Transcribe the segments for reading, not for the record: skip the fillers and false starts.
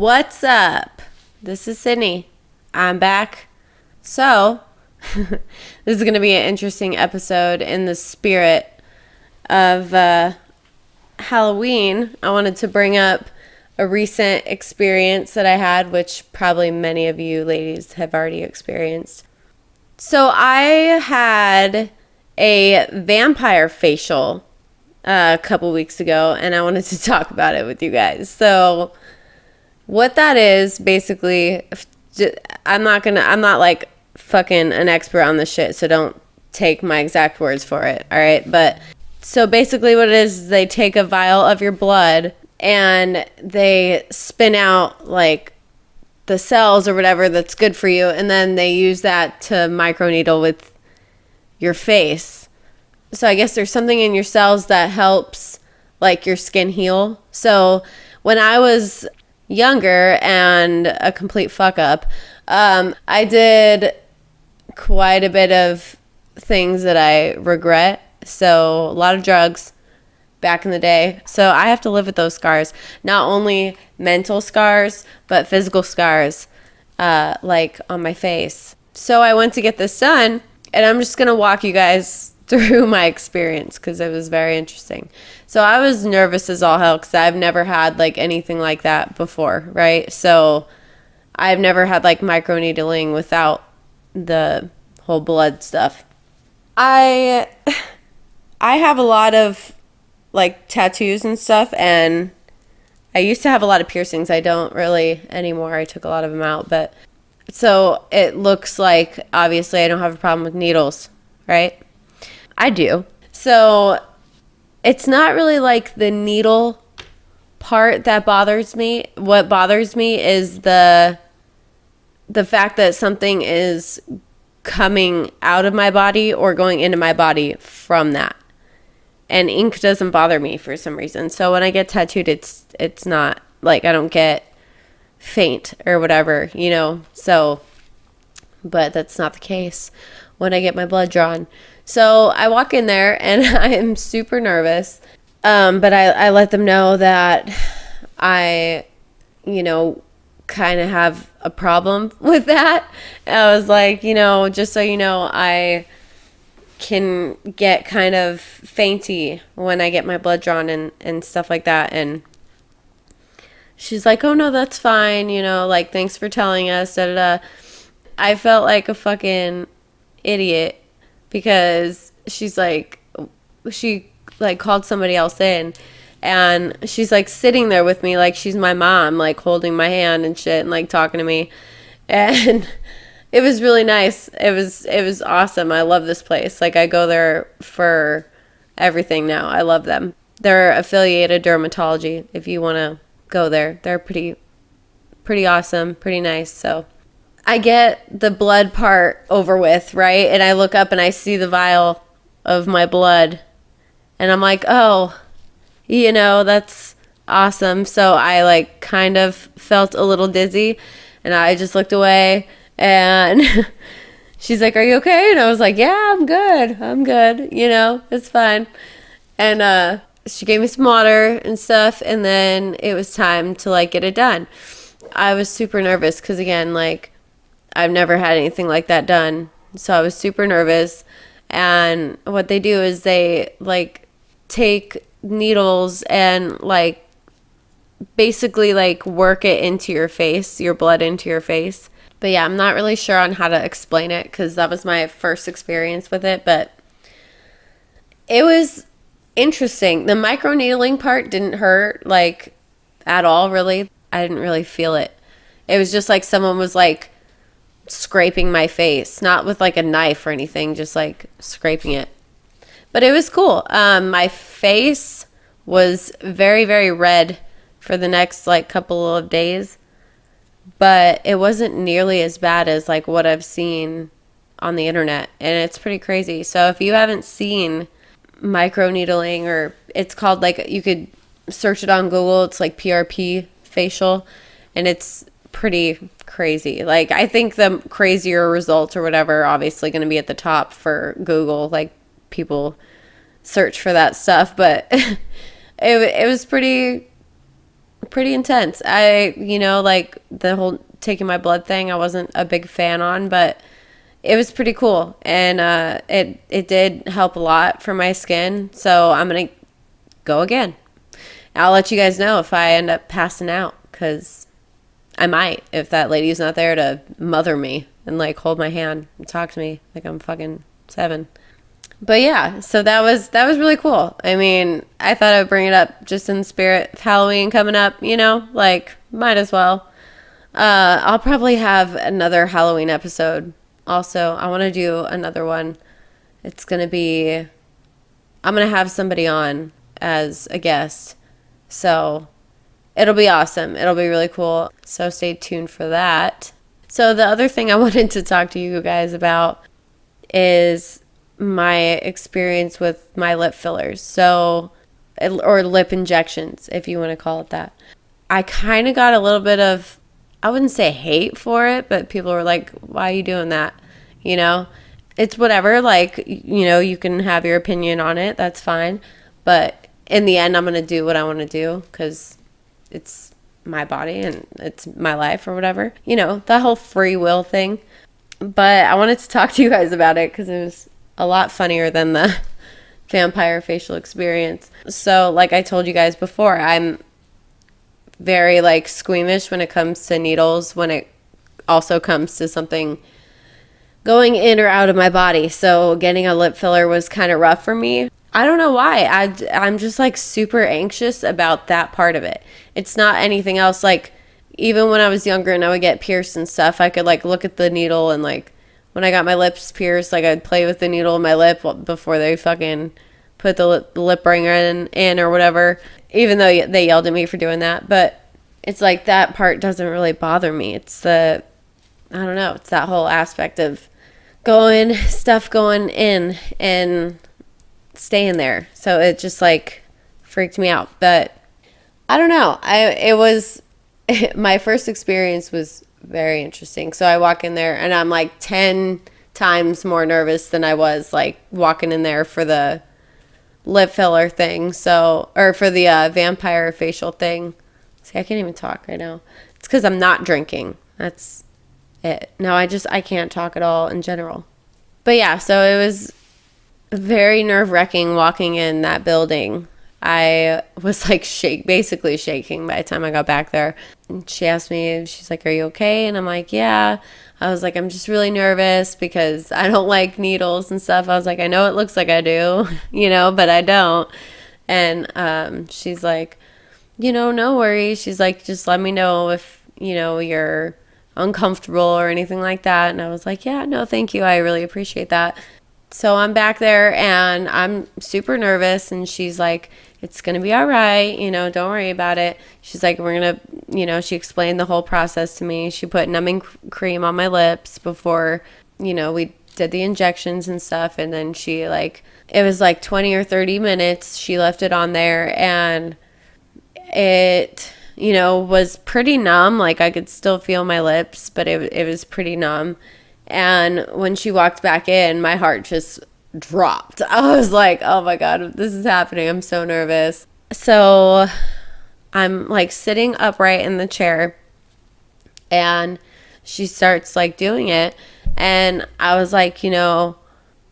What's up? This is Sydney. I'm back. So, this is going to be an interesting episode in the spirit of Halloween. I wanted to bring up a recent experience that I had, which probably many of you ladies have already experienced. So, I had a vampire facial a couple weeks ago, and I wanted to talk about it with you guys. So, what that is, basically, I'm not like fucking an expert on this shit, so don't take my exact words for it, all right? But, so basically what it is they take a vial of your blood and they spin out, like, the cells or whatever that's good for you, and then they use that to microneedle with your face. So I guess there's something in your cells that helps, like, your skin heal. So when I was younger and a complete fuck up, I did quite a bit of things that I regret. So a lot of drugs back in the day. So I have to live with those scars. Not only mental scars, but physical scars, like on my face. So I went to get this done, and I'm just going to walk you guys through my experience because it was very interesting. So I was nervous as all hell because I've never had like anything like that before, right? So I've never had like microneedling without the whole blood stuff. I have a lot of like tattoos and stuff, and I used to have a lot of piercings. I don't really anymore. I took a lot of them out, but so it looks like obviously I don't have a problem with needles, right? I do. So it's not really like the needle part that bothers me. What bothers me is the fact that something is coming out of my body or going into my body from that. And ink doesn't bother me for some reason. So when I get tattooed, it's not like I don't get faint or whatever, you know. So, but that's not the case when I get my blood drawn. So I walk in there and I am super nervous. But I let them know that I, kind of have a problem with that. I was like, just so you know, I can get kind of fainty when I get my blood drawn and stuff like that. And she's like, oh no, that's fine. Like, thanks for telling us. Da, da, da. I felt like a fucking idiot because she called somebody else in, and she's like sitting there with me like she's my mom, like holding my hand and shit and like talking to me. And it was really nice. It was awesome. I love this place. Like, I go there for everything now. I love them. They're affiliated dermatology if you want to go there. They're pretty awesome, pretty nice. So I get the blood part over with, right? And I look up and I see the vial of my blood. And I'm like, oh, that's awesome. So I like kind of felt a little dizzy. And I just looked away. And she's like, are you okay? And I was like, yeah, I'm good. It's fine. And she gave me some water and stuff. And then it was time to like get it done. I was super nervous because, again, like, I've never had anything like that done. So I was super nervous. And what they do is they like take needles and like basically like work it into your face, your blood into your face. But yeah, I'm not really sure on how to explain it because that was my first experience with it. But it was interesting. The microneedling part didn't hurt like at all, really. I didn't really feel it. It was just like someone was like scraping my face, not with like a knife or anything, just like scraping it. But it was cool. My face was very, very red for the next like couple of days, but it wasn't nearly as bad as like what I've seen on the internet, and it's pretty crazy. So if you haven't seen microneedling, or it's called, like, you could search it on Google, it's like PRP facial, and it's pretty crazy. Like, I think the crazier results or whatever are obviously going to be at the top for Google, like people search for that stuff, but it was pretty pretty intense. Like the whole taking my blood thing, I wasn't a big fan on, but it was pretty cool. And it did help a lot for my skin. So I'm going to go again. I'll let you guys know if I end up passing out, because I might, if that lady's not there to mother me and like hold my hand and talk to me like I'm fucking 7. But yeah, so that was really cool. I mean, I thought I would bring it up just in the spirit of Halloween coming up, like might as well. I'll probably have another Halloween episode. Also, I want to do another one. It's going to be, I'm going to have somebody on as a guest. So it'll be awesome. It'll be really cool. So stay tuned for that. So the other thing I wanted to talk to you guys about is my experience with my lip fillers. So, or lip injections, if you want to call it that. I kind of got a little bit of, I wouldn't say hate for it, but people were like, why are you doing that? It's whatever. Like, you can have your opinion on it. That's fine. But in the end, I'm going to do what I want to do because it's my body and it's my life or whatever. The whole free will thing. But I wanted to talk to you guys about it because it was a lot funnier than the vampire facial experience. So like I told you guys before, I'm very like squeamish when it comes to needles, when it also comes to something going in or out of my body. So getting a lip filler was kind of rough for me. I don't know why. I'm just like super anxious about that part of it. It's not anything else. Like even when I was younger and I would get pierced and stuff, I could like look at the needle and like when I got my lips pierced, like I'd play with the needle in my lip before they fucking put the lip ringer in or whatever, even though they yelled at me for doing that. But it's like that part doesn't really bother me. It's I don't know, it's that whole aspect of stuff going in and staying there. So it just like freaked me out. But I don't know. My first experience was very interesting. So I walk in there and I'm like 10 times more nervous than I was like walking in there for the lip filler thing. Or for the vampire facial thing. See, I can't even talk right now. It's because I'm not drinking. That's it. No, I can't talk at all in general. But yeah, so it was very nerve-wracking walking in that building. I was like basically shaking by the time I got back there. And she asked me, she's like, are you okay? And I'm like, yeah. I was like, I'm just really nervous because I don't like needles and stuff. I was like, I know it looks like I do, but I don't. And she's like, no worries. She's like, just let me know if, you're uncomfortable or anything like that. And I was like, yeah, no, thank you. I really appreciate that. So I'm back there and I'm super nervous and she's like, it's going to be all right. Don't worry about it. She's like, we're going to, she explained the whole process to me. She put numbing cream on my lips before, we did the injections and stuff. And then she it was like 20 or 30 minutes. She left it on there and it, was pretty numb. Like I could still feel my lips, but it was pretty numb. And when she walked back in, my heart just dropped. I was like, oh my God, this is happening. I'm so nervous. So I'm like sitting upright in the chair and she starts like doing it. And I was like,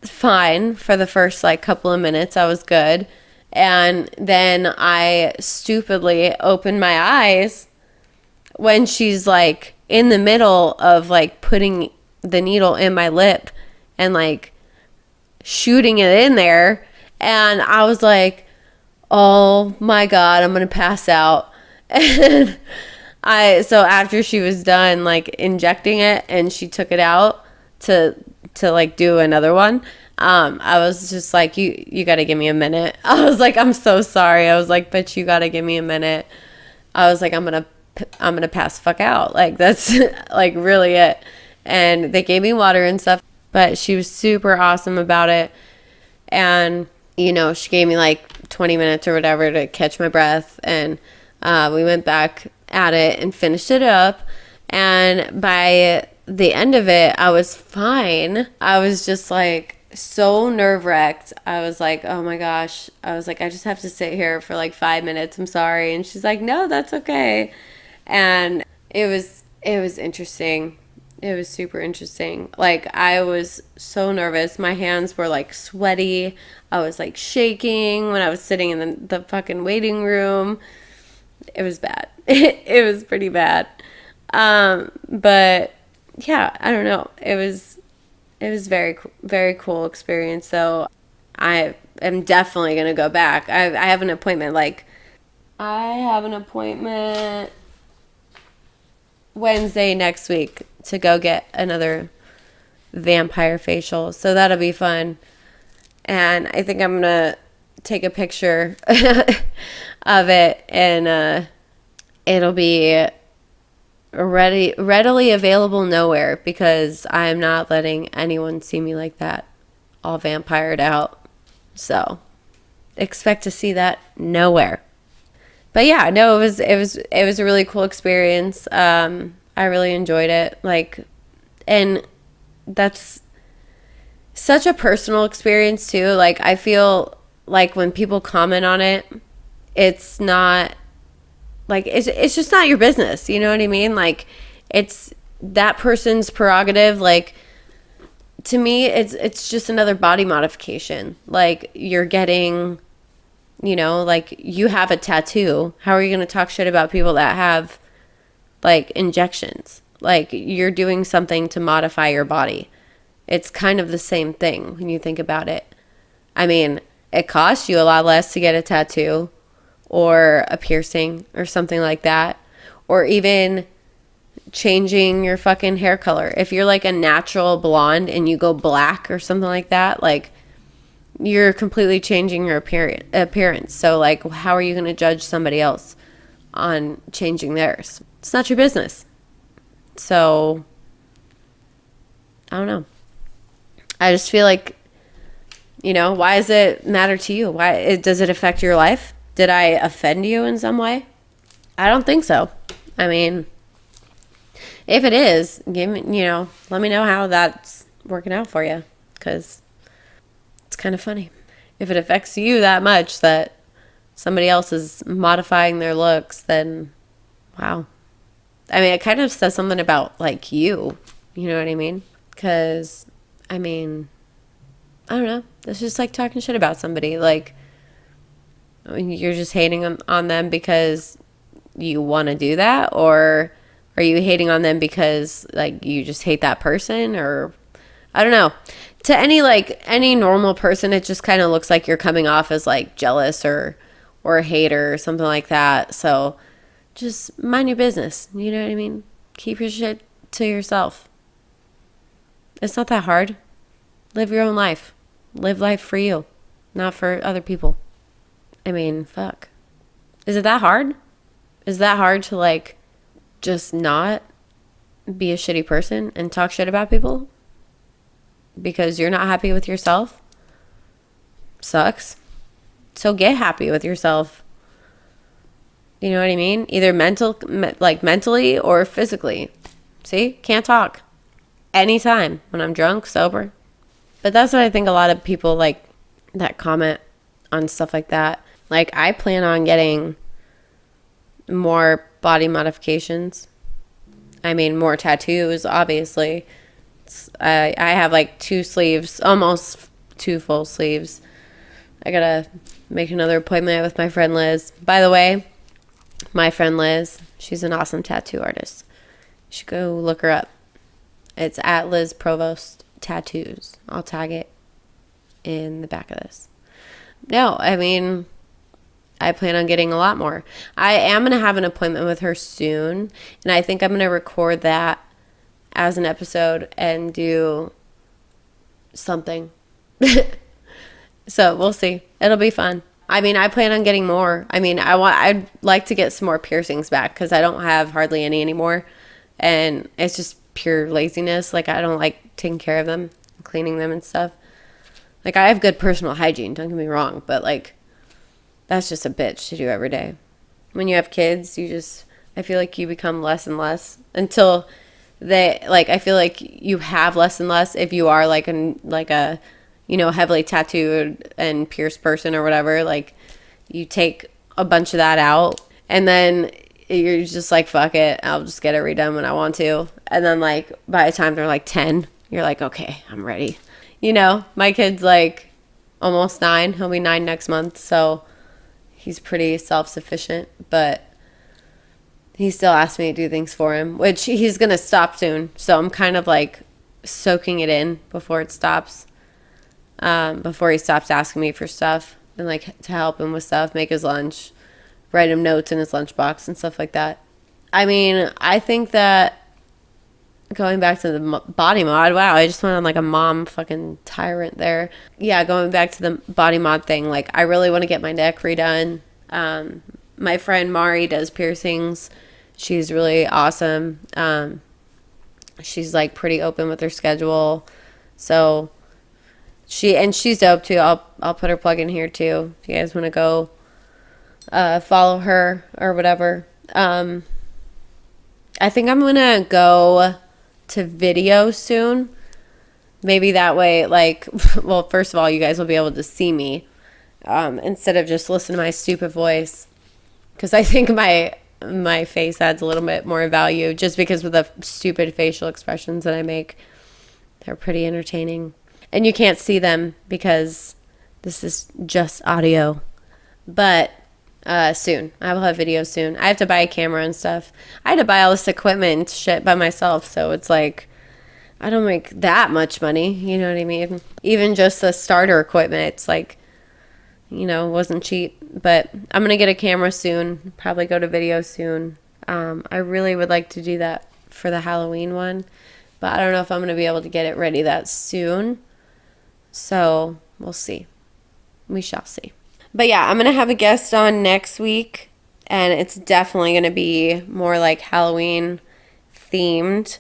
fine for the first like couple of minutes. I was good. And then I stupidly opened my eyes when she's like in the middle of like putting the needle in my lip and like shooting it in there. And I was like, oh my God, I'm going to pass out. And so after she was done like injecting it and she took it out to like do another one, I was just like, you got to give me a minute. I was like, I'm so sorry. I was like, but you got to give me a minute. I was like, I'm going to pass the fuck out. Like that's like really it. And they gave me water and stuff, but she was super awesome about it. And, she gave me like 20 minutes or whatever to catch my breath. And we went back at it and finished it up. And by the end of it, I was fine. I was just like, so nerve-wracked. I was like, oh my gosh. I was like, I just have to sit here for like 5 minutes. I'm sorry. And she's like, no, that's okay. And it was interesting. It was super interesting. Like, I was so nervous. My hands were like sweaty. I was like shaking when I was sitting in the fucking waiting room. It was bad. It was pretty bad. But yeah, I don't know. It was very cool experience. So I am definitely going to go back. I have an appointment. Like, I have an appointment Wednesday next week to go get another vampire facial. So that'll be fun. And I think I'm going to take a picture of it, and it'll be readily available nowhere, because I'm not letting anyone see me like that, all vampired out. So expect to see that nowhere. But yeah, no, it was a really cool experience. I really enjoyed it. Like, and that's such a personal experience too. Like, I feel like when people comment on it, it's not like, it's just not your business. You know what I mean? Like, it's that person's prerogative. Like, to me, it's just another body modification. Like, you're getting, like, you have a tattoo. How are you going to talk shit about people that have like injections? Like, you're doing something to modify your body. It's kind of the same thing when you think about it. I mean, it costs you a lot less to get a tattoo or a piercing or something like that, or even changing your fucking hair color. If you're like a natural blonde and you go black or something like that, like, you're completely changing your appearance. So, like, how are you going to judge somebody else on changing theirs? It's not your business. So, I don't know. I just feel like, why does it matter to you? Why does it affect your life? Did I offend you in some way? I don't think so. I mean, if it is, let me know how that's working out for you, because it's kind of funny. If it affects you that much that somebody else is modifying their looks, then wow. I mean, it kind of says something about, like, you. You know what I mean? Because, I mean, I don't know. It's just like talking shit about somebody. Like, you're just hating on them because you want to do that? Or are you hating on them because, like, you just hate that person? Or, I don't know. To any normal person, it just kind of looks like you're coming off as, like, jealous or a hater or something like that. So just mind your business. You know what I mean? Keep your shit to yourself. It's not that hard. Live your own life. Live life for you, not for other people. I mean, fuck. Is it that hard? Is that hard to, like, just not be a shitty person and talk shit about people because you're not happy with yourself? Sucks. So get happy with yourself. You know what I mean? Either mentally or physically. See? Can't talk. Anytime. When I'm drunk, sober. But that's what I think a lot of people, like, that comment on stuff like that. Like, I plan on getting more body modifications. I mean, more tattoos, obviously. I have, like, 2 sleeves, almost 2 full sleeves. I gotta make another appointment with my friend Liz. By the way, my friend Liz, she's an awesome tattoo artist. You should go look her up. It's at Liz Provost Tattoos. I'll tag it in the back of this. No, I mean, I plan on getting a lot more. I am going to have an appointment with her soon, and I think I'm going to record that as an episode and do something. So we'll see. It'll be fun. I mean, I plan on getting more. I mean, I'd like to get some more piercings back because I don't have hardly any anymore, and it's just pure laziness. Like, I don't like taking care of them, cleaning them and stuff. Like, I have good personal hygiene, don't get me wrong, but, like, that's just a bitch to do every day. When you have kids, I feel like you become less and less until I feel like you have less and less if you are like a heavily tattooed and pierced person or whatever, like you take a bunch of that out and then you're just like, fuck it, I'll just get it redone when I want to. And then like by the time they're like 10, you're like, okay, I'm ready. My kid's like almost 9. He'll be 9 next month, so he's pretty self-sufficient, but he still asks me to do things for him, which he's gonna stop soon, so I'm kind of like soaking it in before it stops, before he stops asking me for stuff and like to help him with stuff, make his lunch, write him notes in his lunchbox and stuff like that. I mean, I think that going back to the body mod, wow, I just went on like a mom fucking tyrant there. Yeah, going back to the body mod thing, like I really want to get my neck redone. My friend Mari does piercings. She's really awesome. She's like pretty open with her schedule. So she's dope too. I'll put her plug in here too if you guys want to go follow her or whatever. I think I'm gonna go to video soon. Maybe that way, like, well, first of all, you guys will be able to see me instead of just listen to my stupid voice, because I think my face adds a little bit more value just because of the stupid facial expressions that I make. They're pretty entertaining, and you can't see them because this is just audio, but soon. I will have videos soon. I have to buy a camera and stuff. I had to buy all this equipment and shit by myself, so it's like I don't make that much money, you know what I mean? Even just the starter equipment, it's like, wasn't cheap. But I'm going to get a camera soon, probably go to video soon. I really would like to do that for the Halloween one, but I don't know if I'm going to be able to get it ready that soon. So we'll see. We shall see. But yeah, I'm going to have a guest on next week, and it's definitely going to be more like Halloween themed.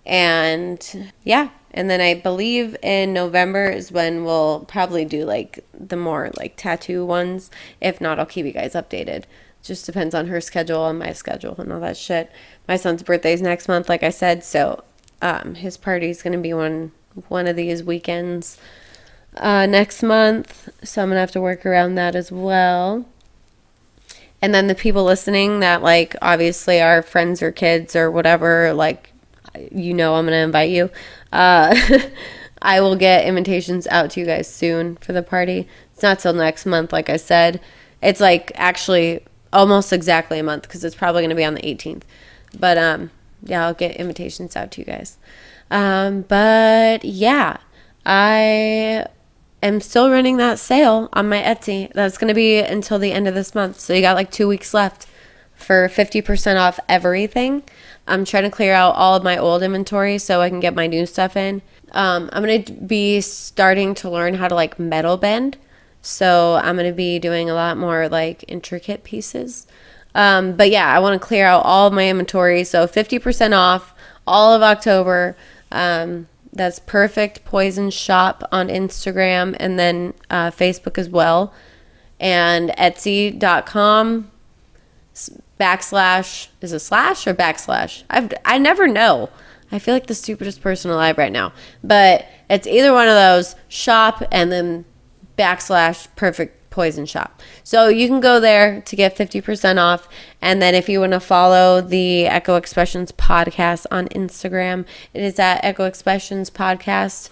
And yeah, and then I believe in November is when we'll probably do like the more like tattoo ones. If not, I'll keep you guys updated. Just depends on her schedule and my schedule and all that shit. My son's birthday is next month, like I said, so his party is going to be one of these weekends next month, so I'm gonna have to work around that as well. And then the people listening that like obviously are friends or kids or whatever, like I'm gonna invite you. I will get invitations out to you guys soon for the party. It's not till next month, like I said. It's like actually almost exactly a month because it's probably gonna be on the 18th. But yeah, I'll get invitations out to you guys. But yeah, I am still running that sale on my Etsy. That's going to be until the end of this month. So you got like 2 weeks left for 50% off everything. I'm trying to clear out all of my old inventory so I can get my new stuff in. I'm going to be starting to learn how to like metal bend. So I'm going to be doing a lot more like intricate pieces. But yeah, I want to clear out all of my inventory. So 50% off all of October. That's Perfect Poison Shop on Instagram, and then Facebook as well, and Etsy.com / is it slash or backslash? I never know. I feel like the stupidest person alive right now, but it's either one of those, shop and then / Perfect Poison Shop. So you can go there to get 50% off. And then if you want to follow the Echo Expressions podcast on Instagram, it is at Echo Expressions podcast.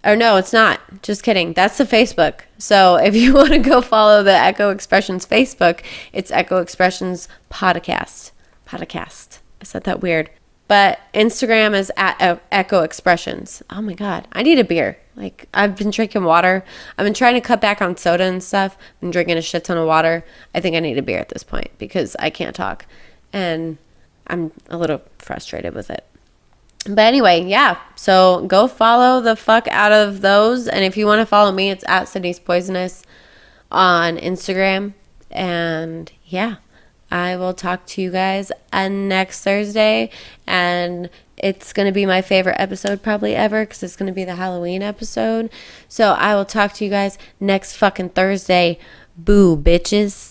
Or no, it's not. Just kidding. That's the Facebook. So if you want to go follow the Echo Expressions Facebook, it's Echo Expressions podcast. Podcast. I said that weird. But Instagram is at Echo Expressions. Oh my God. I need a beer. Like, I've been drinking water. I've been trying to cut back on soda and stuff. I've been drinking a shit ton of water. I think I need a beer at this point because I can't talk. And I'm a little frustrated with it. But anyway, yeah. So go follow the fuck out of those. And if you want to follow me, it's at Sydney's Poisonous on Instagram. And yeah, I will talk to you guys next Thursday. And it's going to be my favorite episode probably ever because it's going to be the Halloween episode. So I will talk to you guys next fucking Thursday. Boo, bitches.